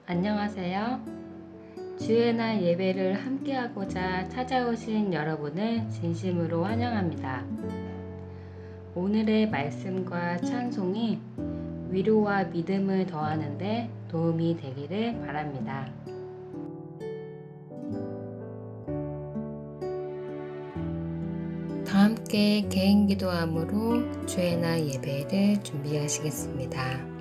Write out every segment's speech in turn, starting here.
안녕하세요. 주의 날 예배를 함께하고자 찾아오신 여러분을 진심으로 환영합니다. 오늘의 말씀과 찬송이 위로와 믿음을 더하는 데 도움이 되기를 바랍니다. 다 함께 개인 기도함으로 주의 날 예배를 준비하시겠습니다.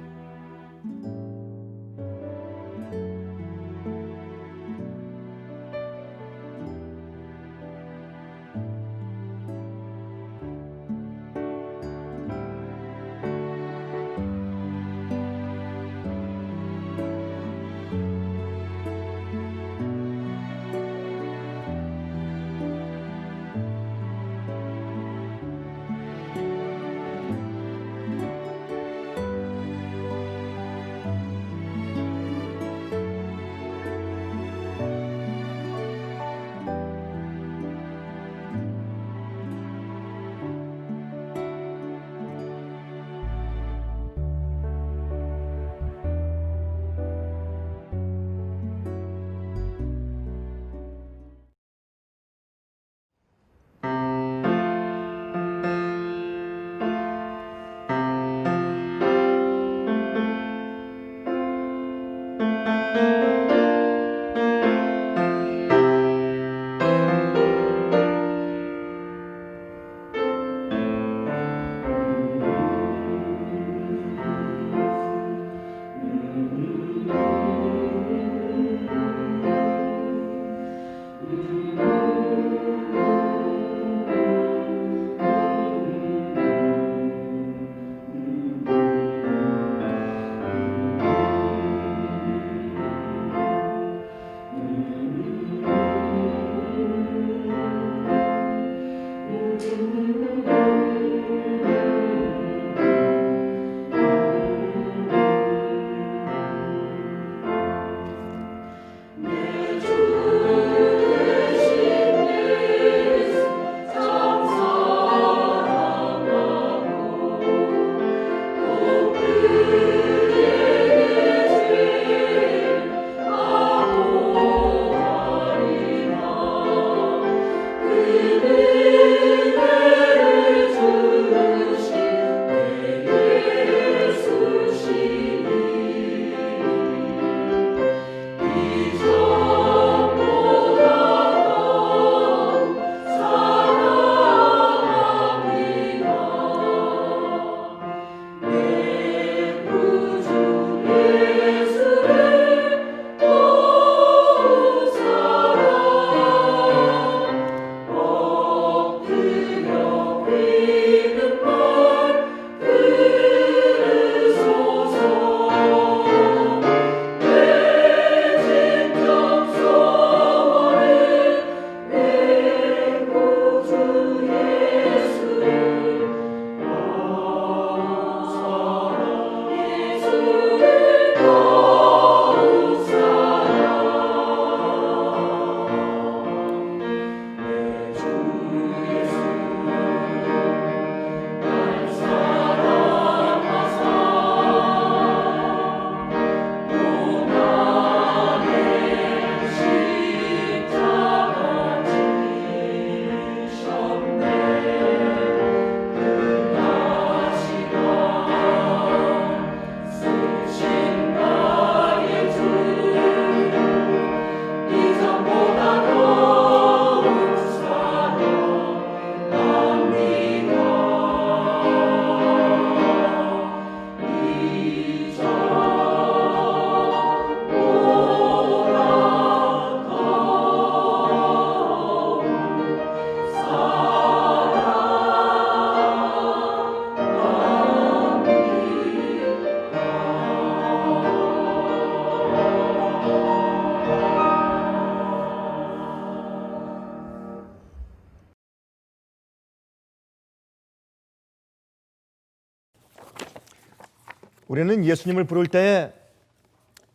우리는 예수님을 부를 때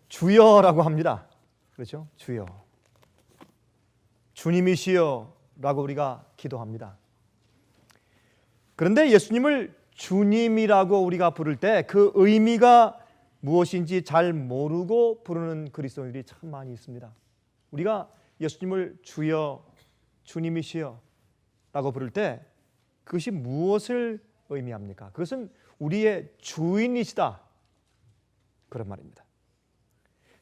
주여라고 합니다. 그렇죠? 주여. 주님이시여 라고 우리가 기도합니다. 그런데 예수님을 주님이라고 우리가 부를 때 그 의미가 무엇인지 잘 모르고 부르는 그리스도인들이 참 많이 있습니다. 우리가 예수님을 주여, 주님이시여 라고 부를 때 그것이 무엇을 의미합니까? 그것은 우리의 주인이시다, 그런 말입니다.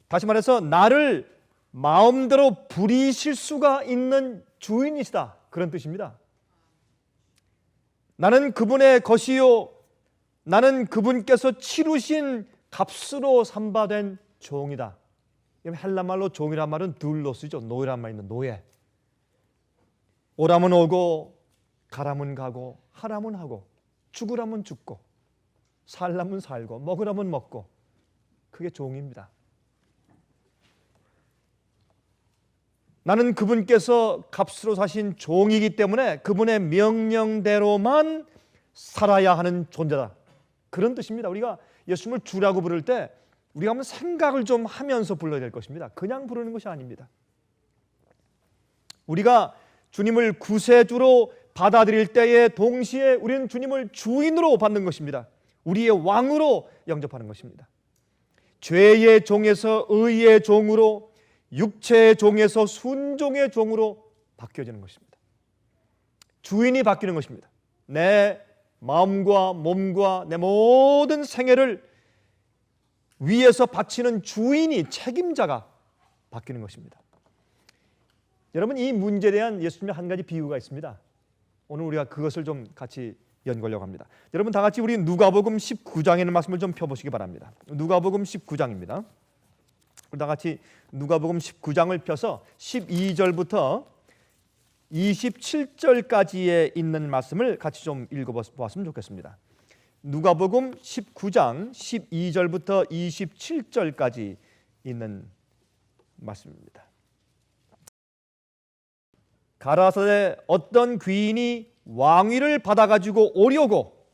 다시 말해서 나를 마음대로 부리실 수가 있는 주인이시다, 그런 뜻입니다. 나는 그분의 것이요, 나는 그분께서 치르신 값으로 삼바된 종이다. 헬라말로 종이란 말은 둘로스죠. 노예란 말입니다. 노예. 오라면 오고 가라면 가고 하라면 하고 죽으라면 죽고 살라면 살고 먹으라면 먹고, 그게 종입니다. 나는 그분께서 값으로 사신 종이기 때문에 그분의 명령대로만 살아야 하는 존재다, 그런 뜻입니다. 우리가 예수님을 주라고 부를 때 우리가 한번 생각을 좀 하면서 불러야 될 것입니다. 그냥 부르는 것이 아닙니다. 우리가 주님을 구세주로 받아들일 때에 동시에 우리는 주님을 주인으로 받는 것입니다. 우리의 왕으로 영접하는 것입니다. 죄의 종에서 의의 종으로, 육체의 종에서 순종의 종으로 바뀌어지는 것입니다. 주인이 바뀌는 것입니다. 내 마음과 몸과 내 모든 생애를 위에서 바치는 주인이, 책임자가 바뀌는 것입니다. 여러분, 이 문제에 대한 예수님의 한 가지 비유가 있습니다. 오늘 우리가 그것을 좀 같이 연구하려고 합니다. 여러분, 다 같이 우리 누가복음 19장에 있는 말씀을 좀 펴보시기 바랍니다. 누가복음 19장입니다. 우리 다 같이 누가복음 19장을 펴서 12절부터 27절까지에 있는 말씀을 같이 좀 읽어보았으면 좋겠습니다. 누가복음 19장 12절부터 27절까지 있는 말씀입니다. 가라사대 어떤 귀인이 왕위를 받아가지고 오려고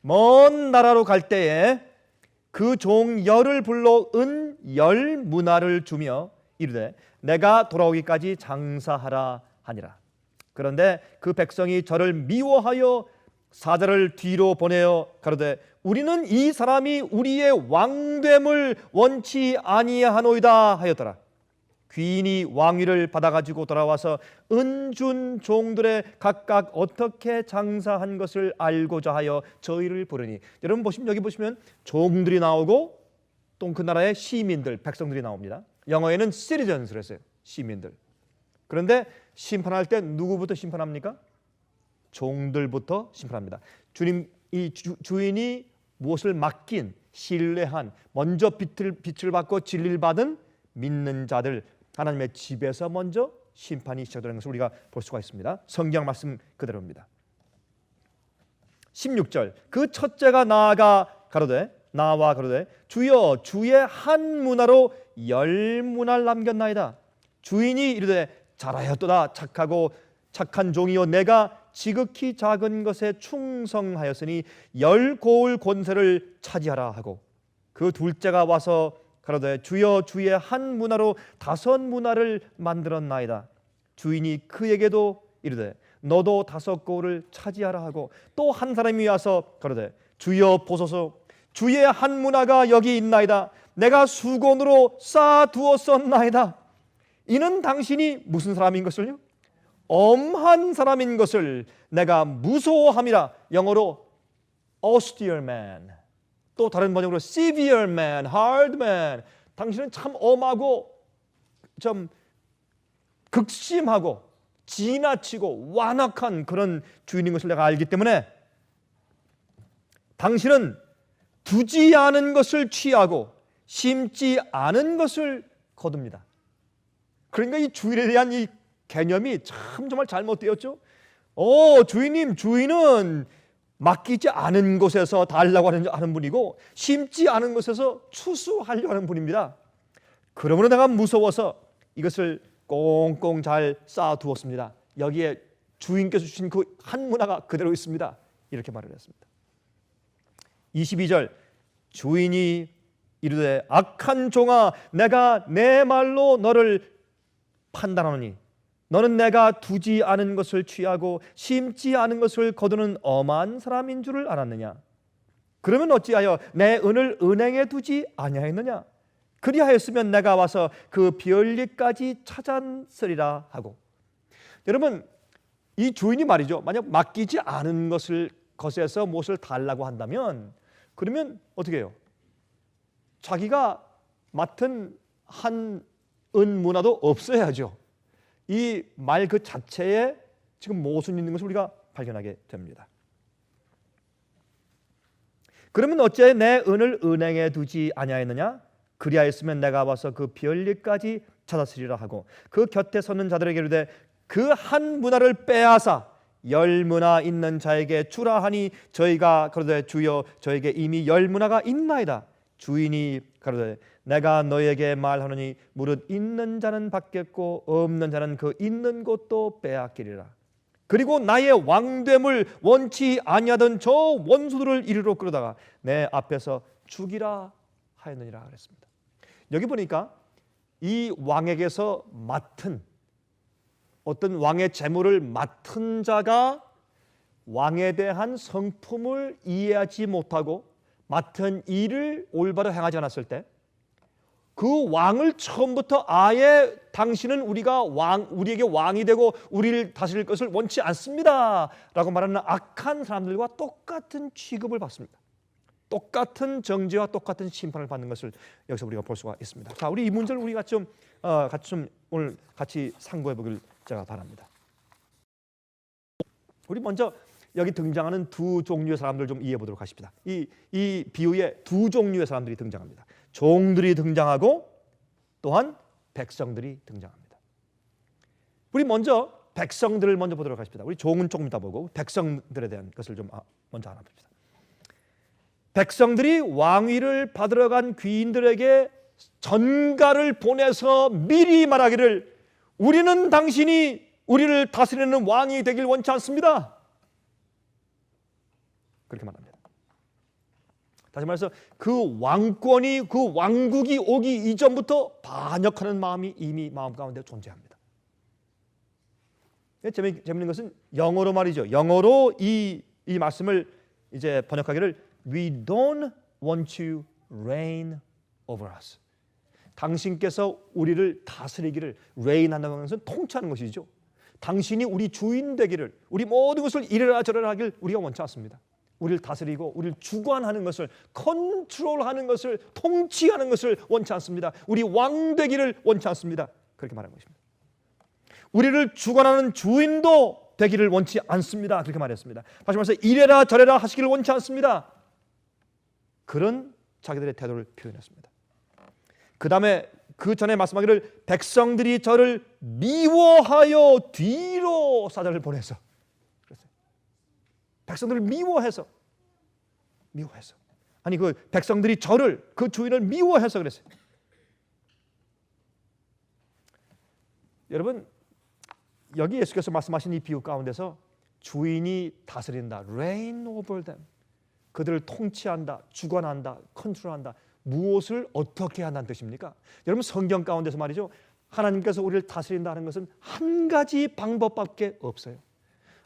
먼 나라로 갈 때에 그 종 열을 불러 은 10문화를 주며 이르되 내가 돌아오기까지 장사하라 하니라. 그런데 그 백성이 저를 미워하여 사자를 뒤로 보내어 가로되 우리는 이 사람이 우리의 왕됨을 원치 아니하노이다 하였더라. 귀인이 왕위를 받아가지고 돌아와서 은준 종들의 각각 어떻게 장사한 것을 알고자 하여 저희를 부르니. 여러분 보시면, 여기 보시면 종들이 나오고 또 그 나라의 시민들, 백성들이 나옵니다. 영어에는 citizens를 했어요. 시민들. 그런데 심판할 때 누구부터 심판합니까? 종들부터 심판합니다. 주님, 이 주인이 무엇을 맡긴, 신뢰한, 먼저 빛을 받고 진리를 받은 믿는 자들, 하나님의 집에서 먼저 심판이 시작되는 것을 우리가 볼 수가 있습니다. 성경 말씀 그대로입니다. 16절 그 첫째가 나와 가로되 주여 주의 한 문화로 10문화를 남겼나이다. 주인이 이르되 잘하였도다. 착한 종이요 내가 지극히 작은 것에 충성하였으니 10고을 권세를 차지하라 하고 그 둘째가 와서 가로되 주여 주의 한 문화로 5문화를 만들었나이다. 주인이 그에게도 이르되 너도 5고을을 차지하라 하고 또 한 사람이 와서 가로되 주여 보소서 주의 한 문화가 여기 있나이다. 내가 수건으로 쌓아두었었나이다. 이는 당신이 무슨 사람인 것을요? 엄한 사람인 것을 내가 무서워함이라. 영어로 austere man, 또 다른 번역으로 severe man, hard man. 당신은 참 엄하고 좀 극심하고 지나치고 완악한 그런 주인인 것을 내가 알기 때문에 당신은 두지 않은 것을 취하고 심지 않은 것을 거둡니다. 그러니까 이 주인에 대한 이 개념이 참 정말 잘못되었죠. 주인은 맡기지 않은 곳에서 달라고 하는 분이고 심지 않은 곳에서 추수하려고 하는 분입니다. 그러므로 내가 무서워서 이것을 꽁꽁 잘 쌓아두었습니다. 여기에 주인께서 주신 그 한 문화가 그대로 있습니다. 이렇게 말을 했습니다. 22절 주인이 이르되 악한 종아 내가 내 말로 너를 판단하노니 너는 내가 두지 않은 것을 취하고 심지 않은 것을 거두는 엄한 사람인 줄을 알았느냐. 그러면 어찌하여 내 은을 은행에 두지 아니하였느냐? 그리하였으면 내가 와서 그 비올리까지 찾았으리라 하고. 여러분, 이 주인이 말이죠, 만약 맡기지 않은 것에서 무엇을 달라고 한다면, 그러면 어떻게 해요? 자기가 맡은 한 은문화도 없어야죠. 이 말 그 자체에 지금 모순이 있는 것을 우리가 발견하게 됩니다. 그러면 어찌하여 내 은을 은행에 두지 아니하였느냐? 그리하였으면 내가 와서 그 비올리까지 찾았으리라 하고, 그 곁에 서는 자들에게 이르되 그 한 문화를 빼앗아 10문화 있는 자에게 주라 하니 저희가 가로되 주여 저에게 이미 10문화가 있나이다. 주인이 가로되 내가 너에게 말하노니 무릇 있는 자는 받겠고 없는 자는 그 있는 것도 빼앗기리라. 그리고 나의 왕됨을 원치 아니하던 저 원수들을 이리로 끌어다가 내 앞에서 죽이라 하였느니라 그랬습니다. 여기 보니까 이 왕에게서 맡은 어떤 왕의 재물을 맡은 자가 왕에 대한 성품을 이해하지 못하고 맡은 일을 올바로 행하지 않았을 때 그 왕을 처음부터 아예 당신은 우리에게 왕이 되고 우리를 다스릴 것을 원치 않습니다 라고 말하는 악한 사람들과 똑같은 취급을 받습니다. 똑같은 정죄와 똑같은 심판을 받는 것을 여기서 우리가 볼 수가 있습니다. 자, 우리 이 문제를 우리가 같이 오늘 같이 상고해 보길 제가 바랍니다. 우리 먼저 여기 등장하는 두 종류의 사람들 좀 이해해 보도록 하십시다. 이 비유에 두 종류의 사람들이 등장합니다. 종들이 등장하고 또한 백성들이 등장합니다. 우리 먼저 백성들을 먼저 보도록 하십시다. 우리 종은 조금 이따 보고 백성들에 대한 것을 좀 먼저 알아봅시다. 백성들이 왕위를 받으러 간 귀인들에게 전가를 보내서 미리 말하기를 우리는 당신이 우리를 다스리는 왕이 되길 원치 않습니다. 그렇게 말합니다. 다시 말해서 그 왕권이 그 왕국이 오기 이전부터 반역하는 마음이 이미 마음 가운데 존재합니다. 재미있는 것은 영어로 말이죠. 영어로 이 말씀을 이제 번역하기를 We don't want you reign over us. 당신께서 우리를 다스리기를 reign-한다는 것은 통치하는 것이죠. 당신이 우리 주인 되기를 우리 모든 것을 이래라 저래라 하길 우리가 원치 않습니다. 우리를 다스리고 우리를 주관하는 것을 컨트롤하는 것을 통치하는 것을 원치 않습니다. 우리 왕 되기를 원치 않습니다. 그렇게 말하는 것입니다. 우리를 주관하는 주인도 되기를 원치 않습니다. 그렇게 말했습니다. 다시 말해서 이래라 저래라 하시기를 원치 않습니다. 그런 자기들의 태도를 표현했습니다. 그 다음에 그 전에 말씀하기를 백성들이 저를 미워하여 뒤로 사자를 보내서 그랬어요. 백성들을 미워해서 아니 그 백성들이 저를 그 주인을 미워해서 그랬어요. 여러분 여기 예수께서 말씀하신 이 비유 가운데서 주인이 다스린다, reign over them, 그들을 통치한다, 주관한다, 컨트롤한다. 무엇을 어떻게 한다는 뜻입니까? 여러분 성경 가운데서 말이죠, 하나님께서 우리를 다스린다는 것은 한 가지 방법밖에 없어요.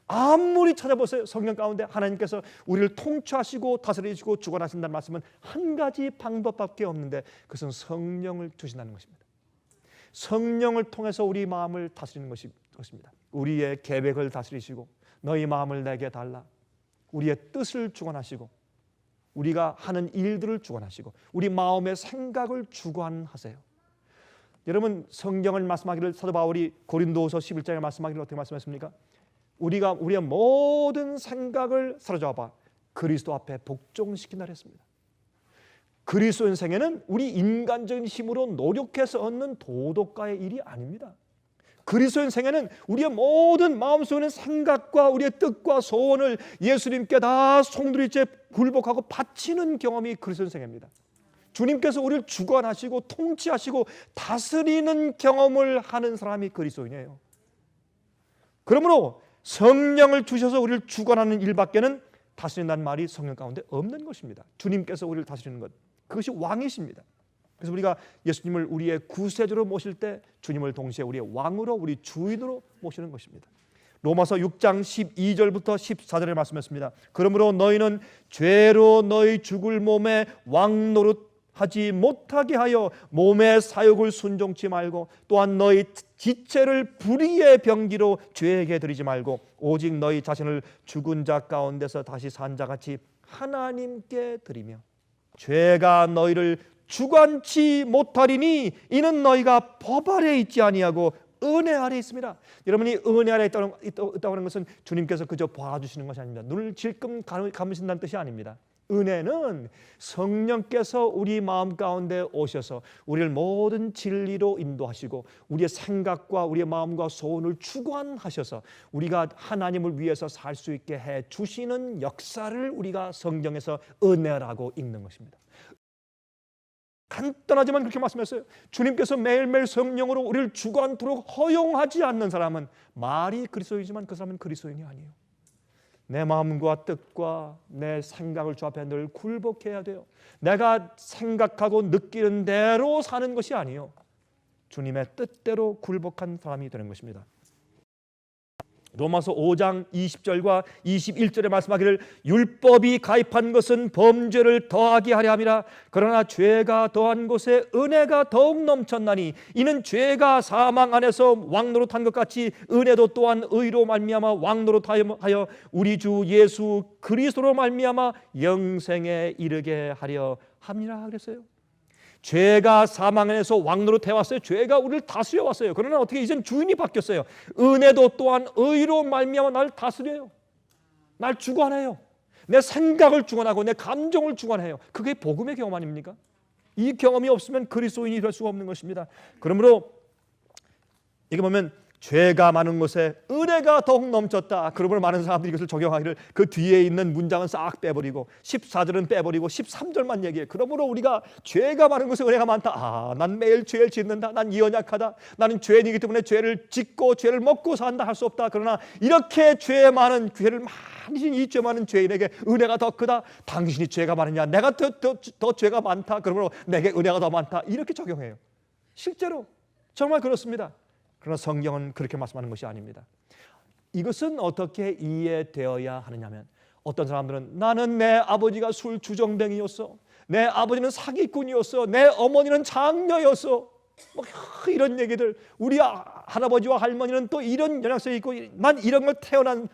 아무리 찾아보세요. 성경 가운데 하나님께서 우리를 통치하시고 다스리시고 주관하신다는 말씀은 한 가지 방법밖에 없는데 그것은 성령을 주신다는 것입니다. 성령을 통해서 우리 마음을 다스리는 것입니다. 우리의 계획을 다스리시고 너희 마음을 내게 달라, 우리의 뜻을 주관하시고 우리가 하는 일들을 주관하시고 우리 마음의 생각을 주관하세요. 여러분 성경을 말씀하기를 사도 바울이 고린도후서 11장에 말씀하기를 어떻게 말씀했습니까? 우리가 우리의 모든 생각을 사로잡아 그리스도 앞에 복종시킨다 했습니다. 그리스도인 생애는 우리 인간적인 힘으로 노력해서 얻는 도덕가의 일이 아닙니다. 그리스도인 생애는 우리의 모든 마음속에 있는 생각과 우리의 뜻과 소원을 예수님께 다 송두리째 굴복하고 바치는 경험이 그리스도인 생애입니다. 주님께서 우리를 주관하시고 통치하시고 다스리는 경험을 하는 사람이 그리스도인이에요. 그러므로 성령을 주셔서 우리를 주관하는 일밖에는 다스린다는 말이 성경 가운데 없는 것입니다. 주님께서 우리를 다스리는 것, 그것이 왕이십니다. 그래서 우리가 예수님을 우리의 구세주로 모실 때 주님을 동시에 우리의 왕으로, 우리 주인으로 모시는 것입니다. 로마서 6장 12절부터 14절에 말씀했습니다. 그러므로 너희는 죄로 너희 죽을 몸에 왕노릇하지 못하게 하여 몸의 사욕을 순종치 말고 또한 너희 지체를 불의의 병기로 죄에게 드리지 말고 오직 너희 자신을 죽은 자 가운데서 다시 산 자같이 하나님께 드리며 죄가 너희를 주관치 못하리니 이는 너희가 법 아래 있지 아니하고 은혜 아래 있습니다. 여러분이 은혜 아래 있다고 하는 것은 주님께서 그저 봐주시는 것이 아닙니다. 눈을 질끔 감으신다는 뜻이 아닙니다. 은혜는 성령께서 우리 마음 가운데 오셔서 우리를 모든 진리로 인도하시고 우리의 생각과 우리의 마음과 소원을 주관하셔서 우리가 하나님을 위해서 살 수 있게 해 주시는 역사를 우리가 성경에서 은혜라고 읽는 것입니다. 간단하지만 그렇게 말씀했어요. 주님께서 매일매일 성령으로 우리를 주관토록 허용하지 않는 사람은 말이 그리스도이지만 그 사람은 그리스도인이 아니에요. 내 마음과 뜻과 내 생각을 주 앞에 늘 굴복해야 돼요. 내가 생각하고 느끼는 대로 사는 것이 아니에요. 주님의 뜻대로 굴복한 사람이 되는 것입니다. 로마서 5장 20절과 21절에 말씀하기를 율법이 가입한 것은 범죄를 더하게 하려 함이라 그러나 죄가 더한 곳에 은혜가 더욱 넘쳤나니 이는 죄가 사망 안에서 왕노릇한 것 같이 은혜도 또한 의로 말미암아 왕노릇하여 우리 주 예수 그리스도로 말미암아 영생에 이르게 하려 함이라 그랬어요. 죄가 사망 안에서 왕노릇해 왔어요. 죄가 우리를 다스려 왔어요. 그러나 어떻게 이젠 주인이 바뀌었어요. 은혜도 또한 의로 말미암아 나를 다스려요. 날 주관해요. 내 생각을 주관하고 내 감정을 주관해요. 그게 복음의 경험 아닙니까? 이 경험이 없으면 그리스도인이 될 수가 없는 것입니다. 그러므로 이게 보면 죄가 많은 곳에 은혜가 더욱 넘쳤다. 그러므로 많은 사람들이 이것을 적용하기를 그 뒤에 있는 문장은 싹 빼버리고 14절은 빼버리고 13절만 얘기해. 그러므로 우리가 죄가 많은 곳에 은혜가 많다. 난 매일 죄를 짓는다. 난 연약하다. 나는 죄인이기 때문에 죄를 짓고 죄를 먹고 산다 할 수 없다. 그러나 이렇게 죄 많은 죄를 많이 진 이 죄 많은 죄인에게 은혜가 더 크다. 당신이 죄가 많으냐? 내가 더 죄가 많다. 그러므로 내게 은혜가 더 많다. 이렇게 적용해요. 실제로 정말 그렇습니다. 그러나 성경은 그렇게 말씀하는 것이 아닙니다. 이것은 어떻게 이해되어야 하느냐면 어떤 사람들은 나는 내 아버지가 술 주정뱅이였어. 내 아버지는 사기꾼이었어. 내 어머니는 장녀였어. 이런 얘기들. 우리 할아버지와 할머니는 또 이런 연약성이 있고 난 이런 걸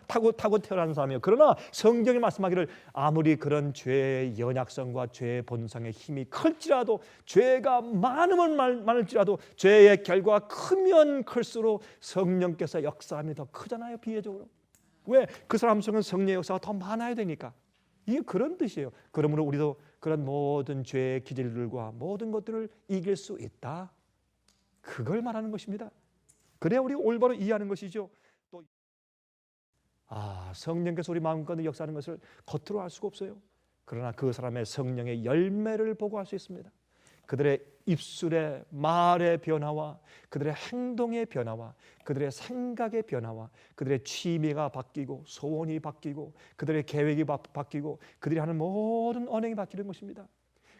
타고 태어난 사람이에요. 그러나 성경이 말씀하기를 아무리 그런 죄의 연약성과 죄의 본성의 힘이 클지라도 죄가 많으면 많을지라도 죄의 결과가 크면 클수록 성령께서 역사함이 더 크잖아요. 비례적으로. 왜? 그 사람 속은 성령의 역사가 더 많아야 되니까. 이게 그런 뜻이에요. 그러므로 우리도 그런 모든 죄의 기질들과 모든 것들을 이길 수 있다. 그걸 말하는 것입니다. 그래야 우리가 올바로 이해하는 것이죠. 또 성령께서 우리 마음 가운데 역사하는 것을 겉으로 알 수가 없어요. 그러나 그 사람의 성령의 열매를 보고 알 수 있습니다. 그들의 입술의 말의 변화와 그들의 행동의 변화와 그들의 생각의 변화와 그들의 취미가 바뀌고 소원이 바뀌고 그들의 계획이 바뀌고 그들이 하는 모든 언행이 바뀌는 것입니다.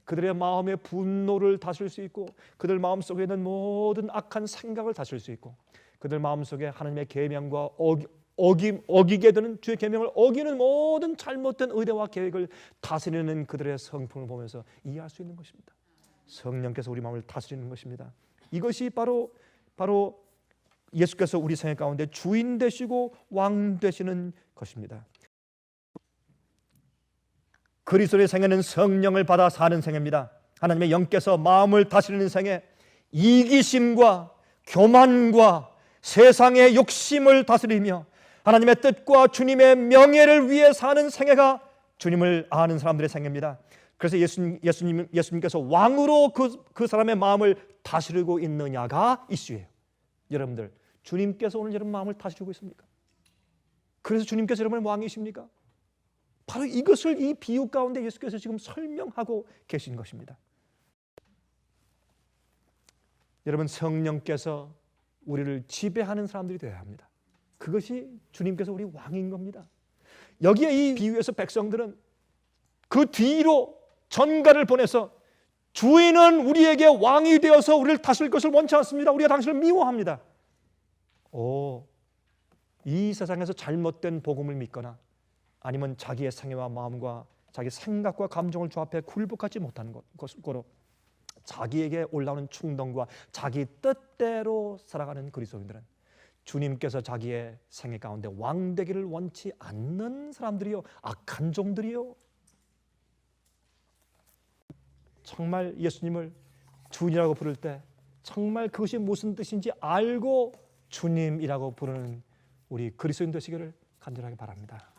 그들의 마음의 분노를 다스릴 수 있고 그들 마음속에 있는 모든 악한 생각을 다스릴 수 있고 그들 마음속에 하나님의 계명과 어기게 되는 주의 계명을 어기는 모든 잘못된 의뢰와 계획을 다스리는 그들의 성품을 보면서 이해할 수 있는 것입니다. 성령께서 우리 마음을 다스리는 것입니다. 이것이 바로 예수께서 우리 생애 가운데 주인 되시고 왕 되시는 것입니다. 그리스도의 생애는 성령을 받아 사는 생애입니다. 하나님의 영께서 마음을 다스리는 생애, 이기심과 교만과 세상의 욕심을 다스리며 하나님의 뜻과 주님의 명예를 위해 사는 생애가 주님을 아는 사람들의 생애입니다. 그래서 예수님께서 왕으로 그 사람의 마음을 다스리고 있느냐가 이슈예요. 여러분들, 주님께서 오늘 여러분 마음을 다스리고 있습니까? 그래서 주님께서 여러분의 왕이십니까? 바로 이것을 이 비유 가운데 예수께서 지금 설명하고 계신 것입니다. 여러분, 성령께서 우리를 지배하는 사람들이 되어야 합니다. 그것이 주님께서 우리 왕인 겁니다. 여기에 이 비유에서 백성들은 그 뒤로 전가를 보내서 주인은 우리에게 왕이 되어서 우리를 다스릴 것을 원치 않습니다. 우리가 당신을 미워합니다. 이 세상에서 잘못된 복음을 믿거나 아니면 자기의 생애와 마음과 자기 생각과 감정을 조합해 굴복하지 못하는 것으로 자기에게 올라오는 충동과 자기 뜻대로 살아가는 그리스도인들은 주님께서 자기의 생애 가운데 왕되기를 원치 않는 사람들이요, 악한 종들이요, 정말 예수님을 주님이라고 부를 때 정말 그것이 무슨 뜻인지 알고 주님이라고 부르는 우리 그리스도인 되시기를 간절하게 바랍니다.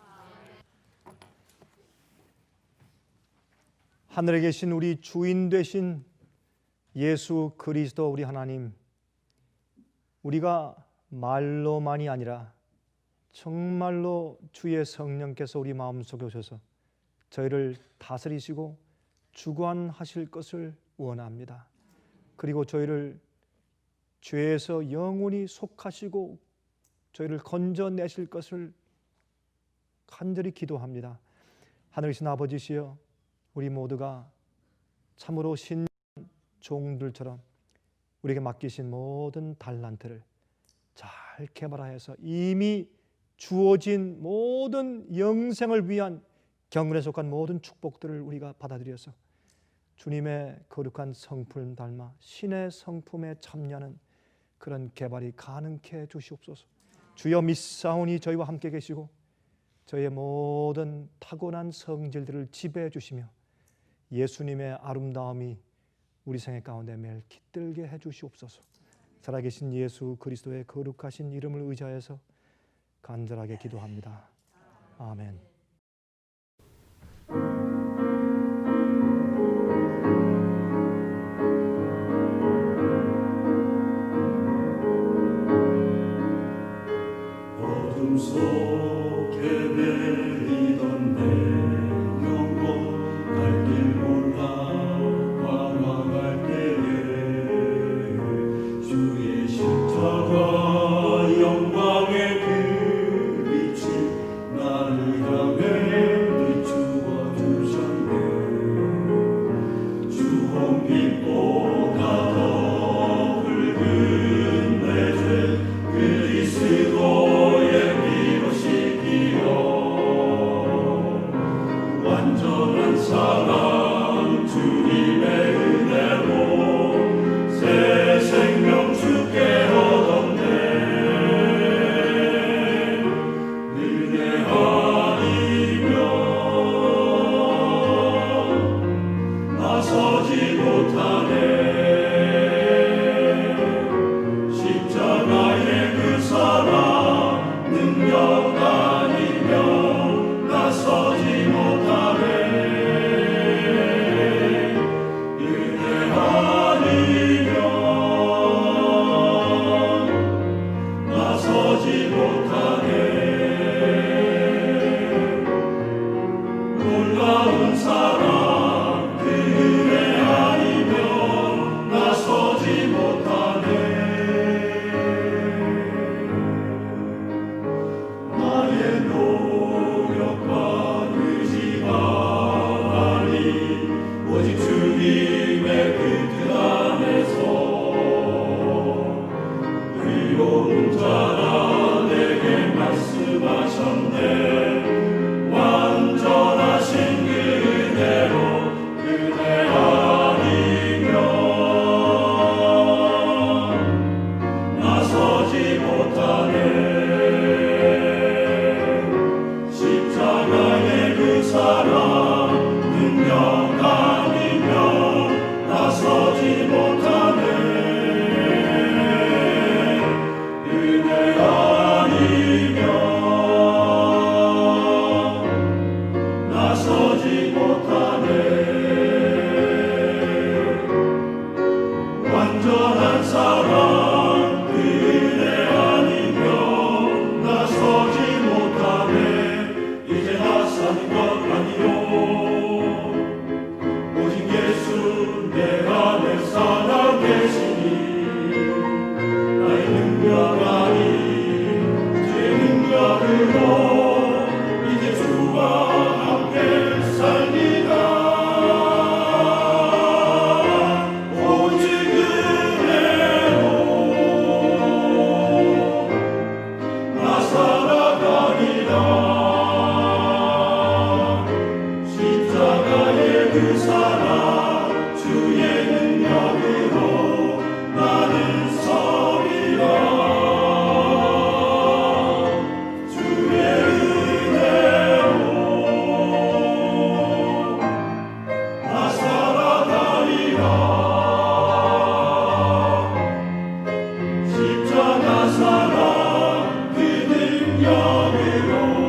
하늘에 계신 우리 주인 되신 예수 그리스도 우리 하나님, 우리가 말로만이 아니라 정말로 주의 성령께서 우리 마음속에 오셔서 저희를 다스리시고 주관하실 것을 원합니다. 그리고 저희를 죄에서 영원히 속하시고 저희를 건져내실 것을 간절히 기도합니다. 하늘이신 아버지시여, 우리 모두가 참으로 신 종들처럼 우리에게 맡기신 모든 달란트를 잘 개발하여서 이미 주어진 모든 영생을 위한 경륜에 속한 모든 축복들을 우리가 받아들여서 주님의 거룩한 성품을 닮아 신의 성품에 참여하는 그런 개발이 가능케 해 주시옵소서. 주여 믿사오니 저희와 함께 계시고 저희의 모든 타고난 성질들을 지배해 주시며 예수님의 아름다움이 우리 생애 가운데 매일 깃들게 해 주시옵소서. 살아계신 예수 그리스도의 거룩하신 이름을 의지하여서 간절하게 기도합니다. 아멘. 어둠 속에 내리던 내 영혼 갈 길 몰라 방황할 때에 주의 십자가 영광의 그 빛이 나를 향해 비추어 주셨네. 주홍빛보다 더 붉은 내 죄 그리스도의 완전한 사랑 주님의 은혜로 새 생명 주께 얻었네. 은혜 아니면 나서지 못하네. 십자가의 그 사랑 능력 아니면 나서지 못하네. 은혜 아니면 나서지 못하네. 놀라운 사랑 그 은혜 아니면 나서지 못하네. 나의 노력과 의지가 아니 오직 주님의 그 뜻 안에서 의로운 자라 내게 말씀하셨네. 완전하신 그 은혜로 은혜 아니면 나서지 못하네. 십자가의 그 사랑 능력 아니면 나서지 못하네. 은혜 영광으로